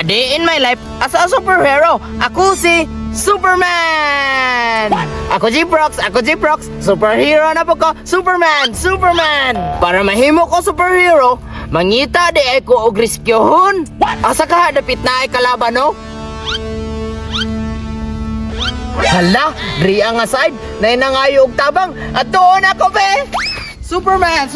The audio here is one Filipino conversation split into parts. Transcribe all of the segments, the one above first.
day in my life as a superhero. Ako si Superman! Ako J-Prox, superhero na po ko, Superman! Para mahimo ko superhero, mangita di ay ko og riskyohon. Asa ka, dapit na ay kalaban, no? Hala, Ria nga side, na nangayo og tabang, at doon ako, be! Superman!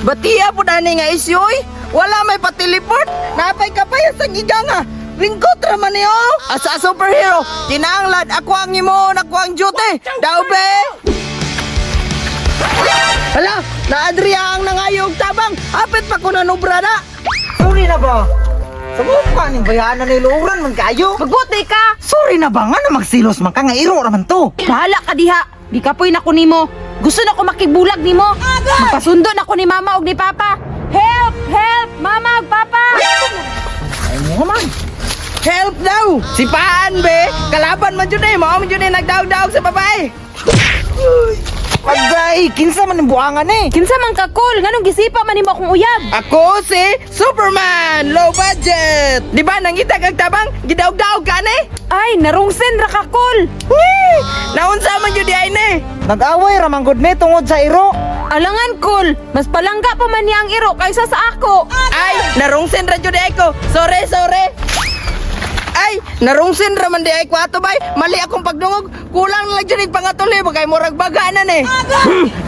Batiya po dani nga isyoy, wala may pa-teleport, napay kapayas ang iga nga. Ringkot raman niyo! Asa superhero, kinanglad, ako ang imon, ako ang duty, daw be! Hala, naadriya ang nangayog tabang, apit pa ko nanubra na! Sorry na ba? Sabukan yung bayanan ni Luran man kayo! Magbuti ka! Sorry na ba nga na magsilos man ka nga iro raman to. Bahala ka diha! Di ka po'y nako nimo. Gusto na ko makibulag nimo. Magpasundo na ko ni mama og ni papa. Help! Mama ug papa! Ay mo man. Help daw! Si Paan be! Kalaban man dyan eh! Mao man dyan eh! Nagdaog-daog sa babae! Agay, kinsa man ang buangan eh. Kinsa man ka cool? Nganong gisipa man nimo akong uyab? Ako si Superman! Low budget! Di ba nangita kag tabang? Gidaog-daog ka ne? Ay, narungsen ra ka cool. Wee! Naunsa man dyan di ay ne? Nag-away ramang good me tungod sa iro. Alangan cool. Mas palangga pa man niya ang iro kaysa sa ako. Ay! Narungsen ra dyan di ay ko! Sorry! Ay! Narungsen ra man di ay ko ato bay! Mali akong pagdungog! Kulang na lang dyan yung pangatuli! Bagay murag baganan eh!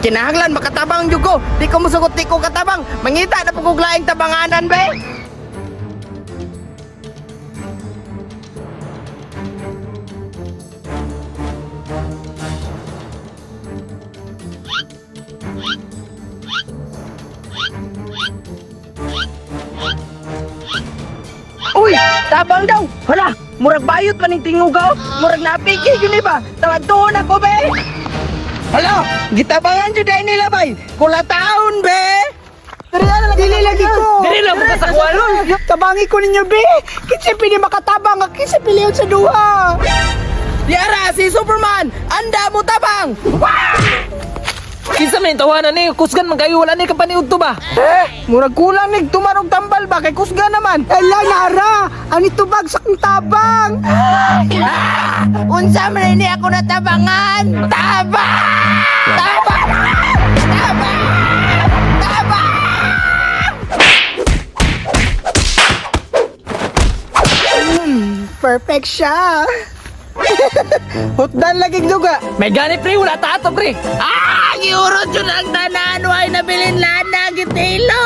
Kinahanglan makatabang dyan ko! Di ko musugot di ko katabang! Mangita na pagkuglaing tabanganan be! Uy! Tabang daw! Hala! Murag bayot man yung tingugaw! Murag napiki yun ba? Tawad doon ako be! Hala! Gitabangan dyan dahil nila bay! Kula taon be! Dili lagi ko. Dili lang mo ka sa kuwalo! Tabangi ko ninyo be. Kinsa pili makatabang, kinsa pili sa duha. Yara! Si Superman! Anda mo tabang! Kinsa man yung tawanan ni kusgan man kayo wala ni kapaniud to ba? Murag kulang nig tumarog tambal ba kay kusga naman. Ala nara, ani tubag sa kong tabang. Unsa man ni ako natabangan! Tabang! Perfect siya. Hutdan lagi duga. May gani pre wala ta ato pre. Giurot yun ang tanan! Huwag nabilin lana! Gitilo!